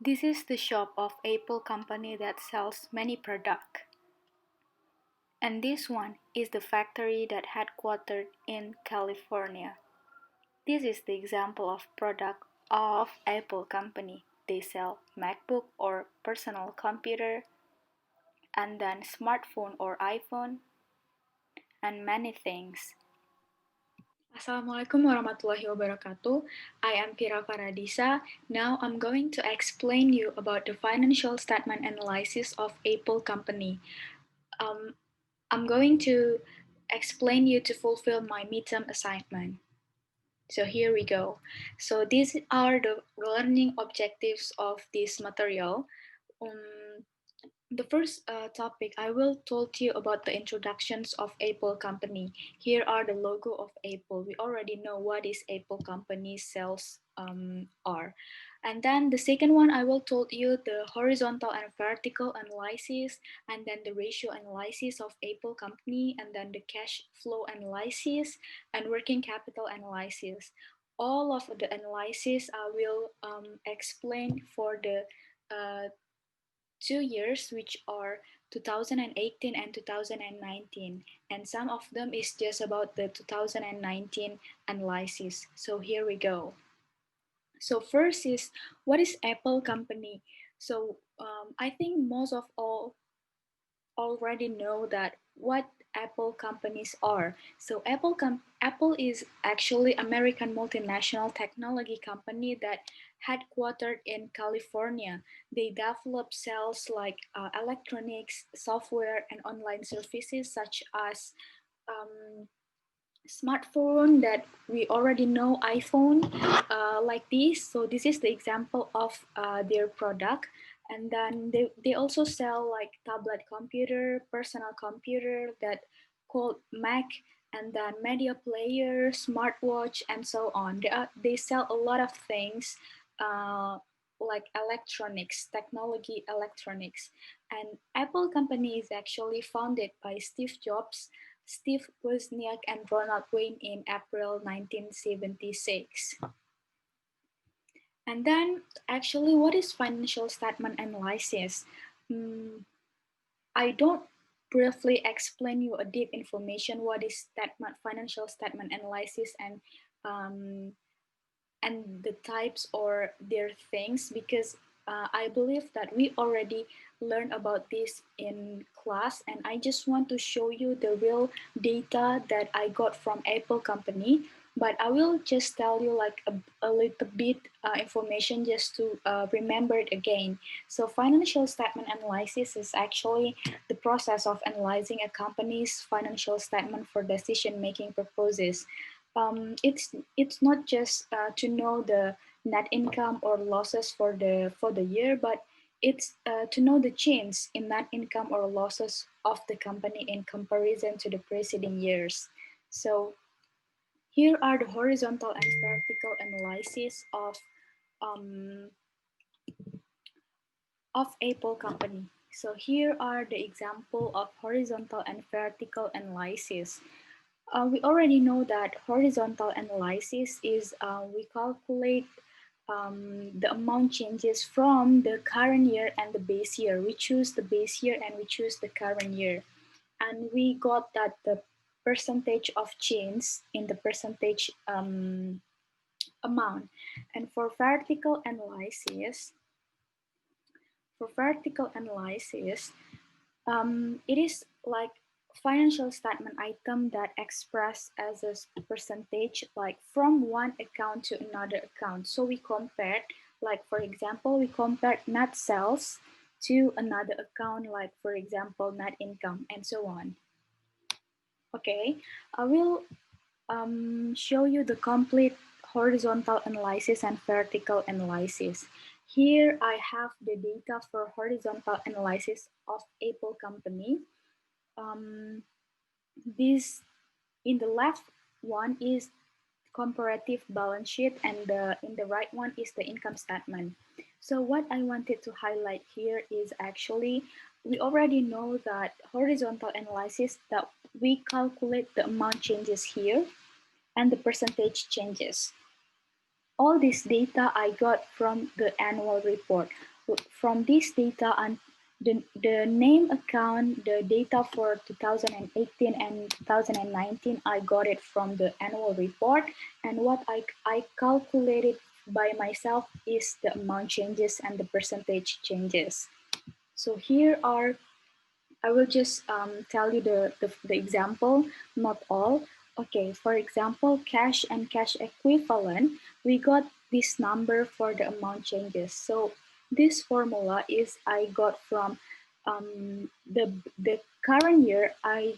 This is the shop of Apple company that sells many products. And this one is the factory that headquartered in California. This is the example of product of Apple company. They sell MacBook or personal computer, and then smartphone or iPhone, and many things. Assalamualaikum warahmatullahi wabarakatuh. I am Pira Paradisa. Now I'm going to explain you about the financial statement analysis of Apple company. Um, I'm going to explain you to fulfill my midterm assignment. So here we go. So these are the learning objectives of this material. Um, the first topic I will told you about the introductions of Apple company. Here are the logo of Apple. We already know what is Apple company sales are. And then the second one I will told you the horizontal and vertical analysis, and then the ratio analysis of Apple company, and then the cash flow analysis and working capital analysis. All of the analysis I will explain for the uh, 2 years, which are 2018 and 2019, and some of them is just about the 2019 analysis. So here we go. So first is, what is Apple company? So I think most of all already know that what Apple companies are. So Apple is actually American multinational technology company that headquartered in California. They develop cells like electronics, software, and online services such as um, smartphone that we already know, iPhone, like this. So this is the example of their product. And then they also sell like tablet computer, personal computer that called Mac, and then media player, smartwatch, and so on. They sell a lot of things like electronics, technology electronics. And Apple company is actually founded by Steve Jobs, Steve Wozniak, and Ronald Wayne in April 1976. And then, actually, what is financial statement analysis? I don't briefly explain you a deep information what is financial statement analysis um, and the types or their things, because I believe that we already learned about this in class, and I just want to show you the real data that I got from Apple company. But I will just tell you like a little bit information just to remember it again. So financial statement analysis is actually the process of analyzing a company's financial statement for decision making purposes. It's not just to know the net income or losses for the year, but it's to know the change in net income or losses of the company in comparison to the preceding years. So here are the horizontal and vertical analysis um, of Apple company. So here are the example of horizontal and vertical analysis. We already know that horizontal analysis is we calculate the amount changes from the current year and the base year. We choose the base year and we choose the current year. And we got that the percentage of change in the percentage amount. And for vertical analysis, it is like financial statement item that express as a percentage, like from one account to another account. So we compared, like for example, we compared net sales to another account, like for example, net income, and so on. Okay, I will show you the complete horizontal analysis and vertical analysis. Here I have the data for horizontal analysis of Apple company. This in the left one is comparative balance sheet, and in the right one is the income statement. So what I wanted to highlight here is actually we already know that horizontal analysis that we calculate the amount changes here and the percentage changes. all this data I got from the annual report. From this data and the name account, the data for 2018 and 2019, I got it from the annual report. And what I calculated by myself is the amount changes and the percentage changes. So here are, I will just tell you the example, not all. Okay, for example, cash and cash equivalent, we got this number for the amount changes. So this formula is I got from the current year, I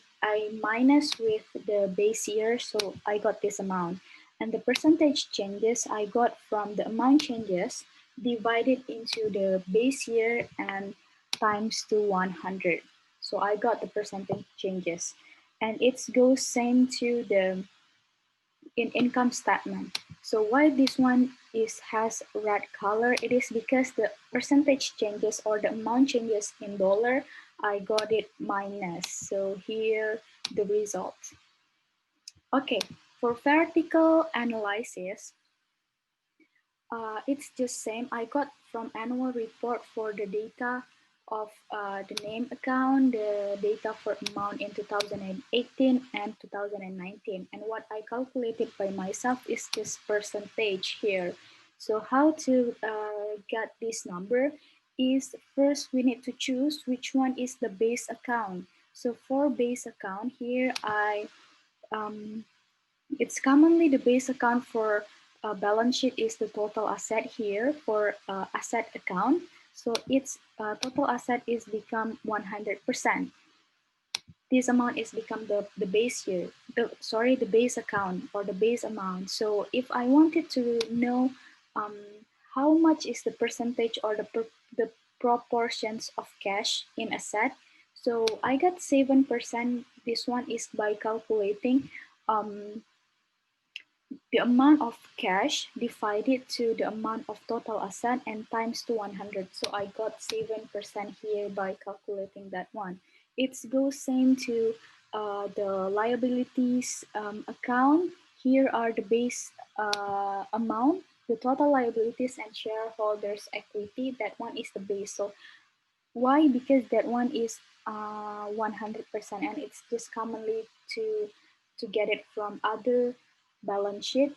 minus with the base year, so I got this amount. And the percentage changes I got from the amount changes divided into the base year and times to 100. So I got the percentage changes. And it goes same to the income statement. So why this one has red color, it is because the percentage changes or the amount changes in dollar, I got it minus. So here the result. Okay, for vertical analysis, it's just same. I got from annual report for the data of the name account, the data for amount in 2018 and 2019. And what I calculated by myself is this percentage here. So how to get this number is first we need to choose which one is the base account. So for base account here, um, it's commonly the base account for balance sheet is the total asset here for asset account. So its total asset is become 100%. This amount is become the base year, the base account or the base amount. So if I wanted to know um, how much is the percentage or the proportions of cash in asset, so I got 7%. This one is by calculating the amount of cash divided to the amount of total asset and times to 100. So I got 7% here by calculating that one. It goes same to the liabilities account. Here are the base amount, the total liabilities and shareholders equity. That one is the base. So why? Because that one is 100% and it's just commonly to get it from other balance sheet.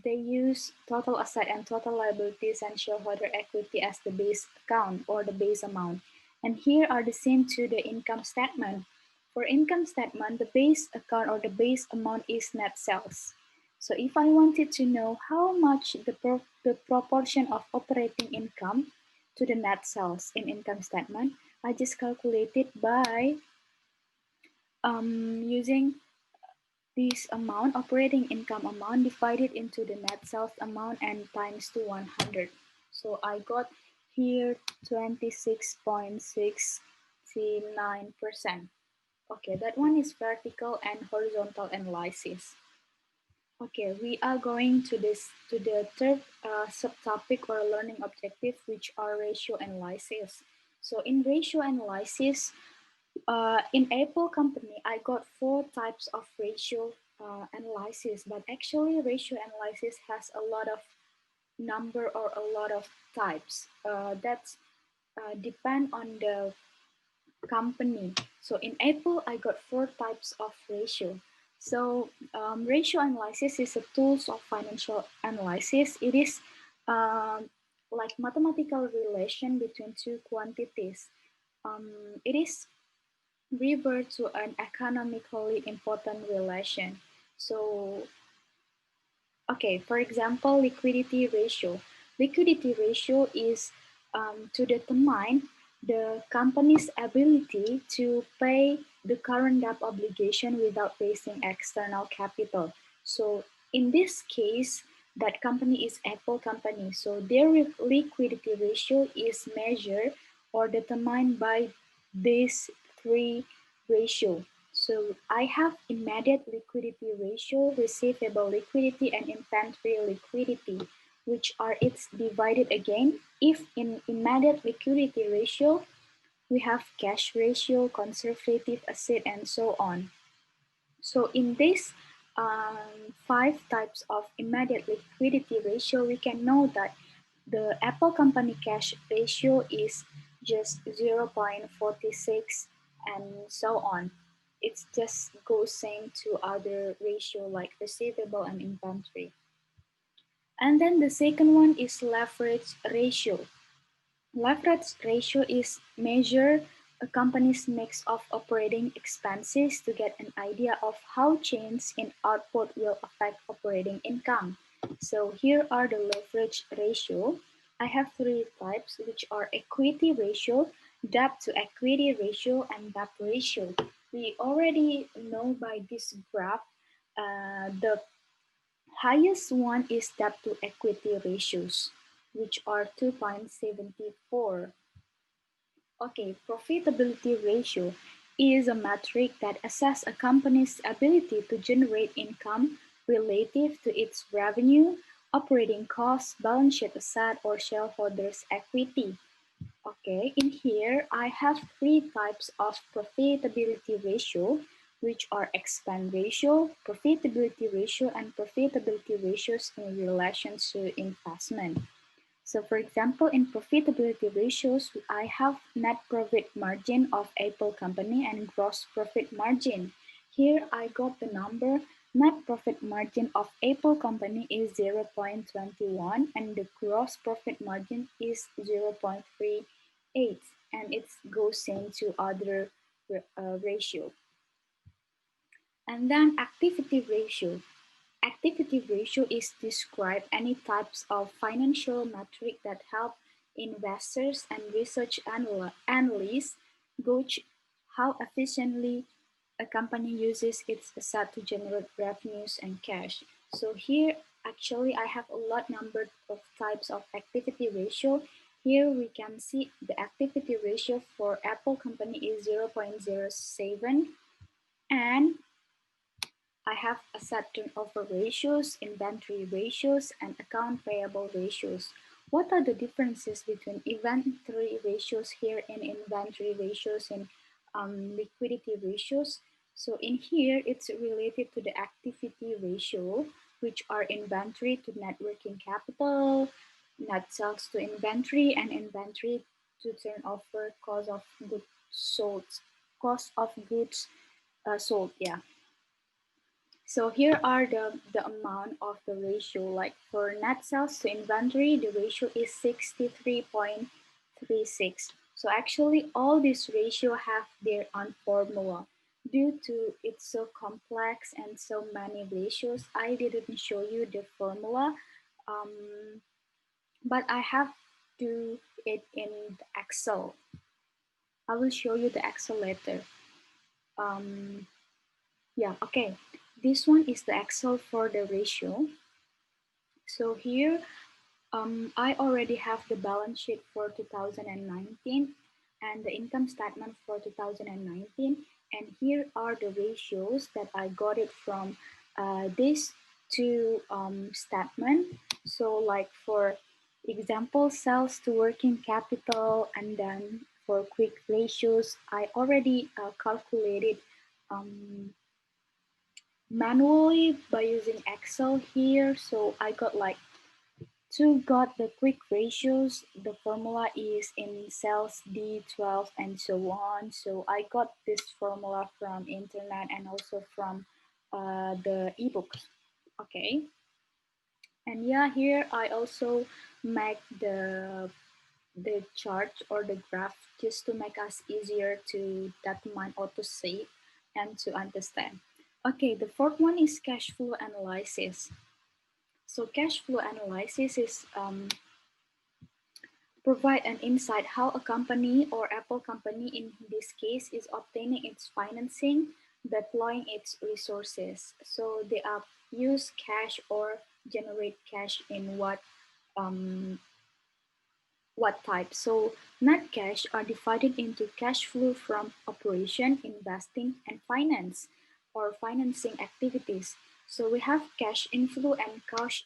They use total asset and total liabilities and shareholder equity as the base account or the base amount. And here are the same to the income statement. For income statement, the base account or the base amount is net sales. So if I wanted to know how much the proportion of operating income to the net sales in income statement, I just calculate it by using this amount, operating income amount, divided into the net sales amount and times to 100. So I got here 26.69%. Okay, that one is vertical and horizontal analysis. Okay, we are going to the third subtopic or learning objective, which are ratio analysis. So in ratio analysis, in Apple company, I got 4 types of ratio analysis, but actually ratio analysis has a lot of number or a lot of types. That's depend on the company. So in Apple, I got 4 types of ratio. So ratio analysis is a tools of financial analysis. It is like mathematical relation between two quantities. It is revert to an economically important relation. So okay, for example, liquidity ratio. Liquidity ratio is to determine the company's ability to pay the current debt obligation without raising external capital. So in this case, that company is Apple company. So their liquidity ratio is measured or determined by these 3 ratio. So I have immediate liquidity ratio, receivable liquidity, and inventory liquidity, which are it's divided again. If in immediate liquidity ratio, we have cash ratio, conservative asset, and so on. So in this five types of immediate liquidity ratio, we can know that the Apple company cash ratio is just 0.46 and so on. It just goes same to other ratio like receivable and inventory. And then the second one is leverage ratio. Leverage ratio is measure a company's mix of operating expenses to get an idea of how change in output will affect operating income. So here are the leverage ratio. I have three types, which are equity ratio, debt to equity ratio, and debt ratio. We already know by this graph, the highest one is debt to equity ratios, which are 2.74. Okay, profitability ratio is a metric that assesses a company's ability to generate income relative to its revenue, operating costs, balance sheet asset, or shareholders' equity. Okay, in here I have three types of profitability ratio, which are expense ratio, profitability ratio, and profitability ratios in relation to investment. So for example, in profitability ratios, I have net profit margin of Apple company and gross profit margin. Here I got the number. Net profit margin of Apple company is 0.21 and the gross profit margin is 0.38, and it goes same to other ratio. And then activity ratio. Activity ratio is describe any types of financial metric that help investors and research analysts gauge how efficiently a company uses its asset to generate revenues and cash. So here actually I have a lot number of types of activity ratio. Here we can see the activity ratio for Apple company is 0.07, and I have asset turnover ratios, inventory ratios, and account payable ratios. What are the differences between inventory ratios here and inventory ratios and liquidity ratios? So in here, it's related to the activity ratio, which are inventory to net working capital, net sales to inventory, and inventory to turnover cost of goods sold. Cost of goods sold, yeah. So here are the amount of the ratio. Like for net sales to inventory, the ratio is 63.36. So actually all these ratio have their own formula. Due to it's so complex and so many ratios, I didn't show you the formula, um, but I have to it in the Excel. I will show you the Excel later. Um, yeah, okay. This one is the Excel for the ratio. So here, I already have the balance sheet for 2019 and the income statement for 2019. And here are the ratios that I got it from these two statement. So like for example, sales to working capital, and then for quick ratios, I already calculated manually by using Excel here. So I got like to got the quick ratios, the formula is in cells D12 and so on. So I got this formula from internet and also from the ebooks. Okay. And yeah, here I also make the chart or the graph just to make us easier to determine or to see and to understand. Okay, the fourth one is cash flow analysis. So cash flow analysis is provide an insight how a company or Apple company in this case is obtaining its financing, deploying its resources. So they are use cash or generate cash in um, what type. So net cash are divided into cash flow from operation, investing, and finance or financing activities. So we have cash inflow and cash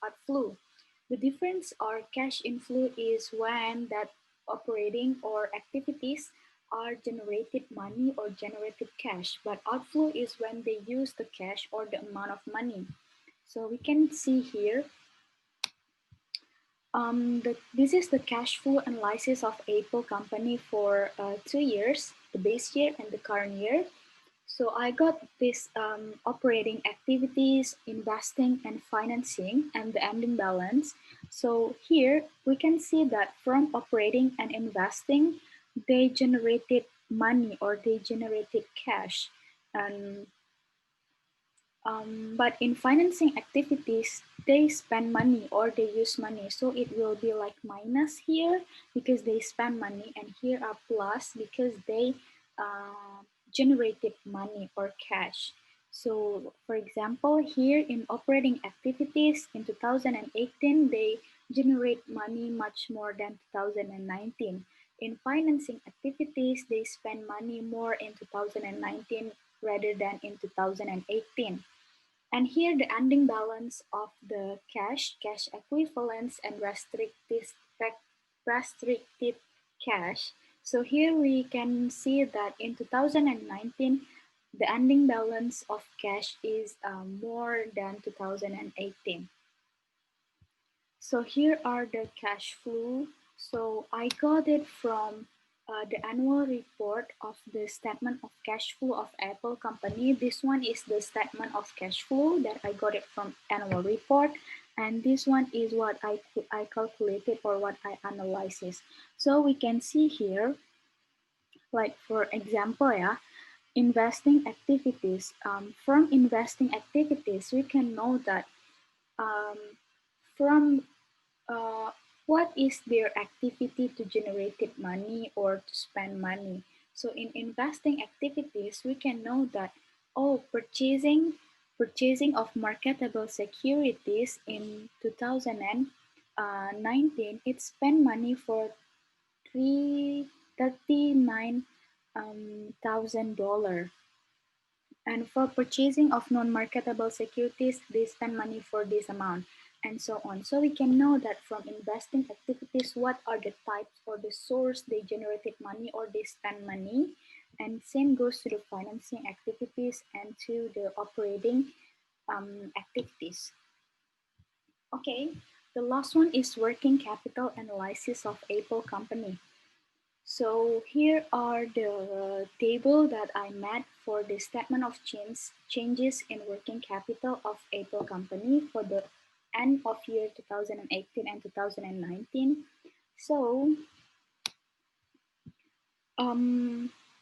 outflow. The difference or cash inflow is when that operating or activities are generated money or generated cash, but outflow is when they use the cash or the amount of money. So we can see here, this is the cash flow analysis of Apple company for 2 years, the base year and the current year. So I got this operating activities, investing and financing, and the ending balance. So here we can see that from operating and investing, they generated money or they generated cash. And but in financing activities, they spend money or they use money. So it will be like minus here because they spend money, and here are plus because they generated money or cash. So for example, here in operating activities in 2018, they generate money much more than 2019. In financing activities, they spend money more in 2019 rather than in 2018. And here the ending balance of the cash equivalents, and restricted cash. So here we can see that in 2019, the ending balance of cash is more than 2018. So here are the cash flow. So I got it from the annual report of the statement of cash flow of Apple company. This one is the statement of cash flow that I got it from annual report. And this one is what I calculated or what I analyzes. So we can see here, like for example, yeah, investing activities. From investing activities, we can know that um, from what is their activity to generate money or to spend money. So in investing activities, we can know that, oh, purchasing of marketable securities in 2019, it spent money for $39,000. And for purchasing of non-marketable securities, they spend money for this amount, and so on. So we can know that from investing activities, what are the types or the source they generated money or they spend money. And same goes to the financing activities and to the operating activities. Okay, the last one is working capital analysis of Apple company. So here are the table that I made for the statement of changes in working capital of Apple company for the end of year 2018 and 2019. So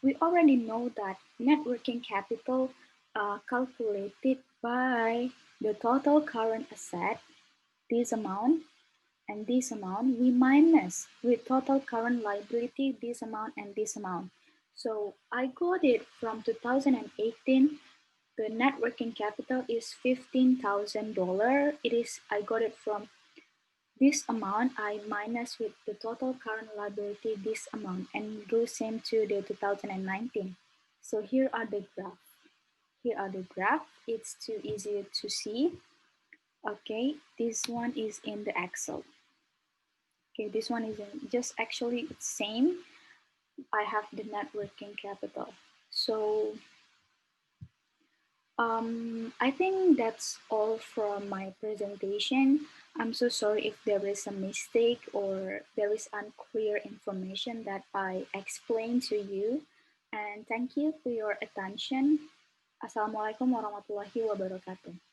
we already know that net working capital calculated by the total current asset, this amount, and this amount, we minus with total current liability this amount and this amount. So I got it from 2018. The net working capital is $15,000. I got it from this amount. I minus with the total current liability this amount, and go same to the 2019. So here are the graph. Here are the graph. It's too easy to see. Okay, this one is in the Excel. Okay, this one is just actually it's same. I have the net working capital. So I think that's all from my presentation. I'm so sorry if there is a mistake or there is unclear information that I explained to you. And thank you for your attention. Assalamualaikum warahmatullahi wabarakatuh.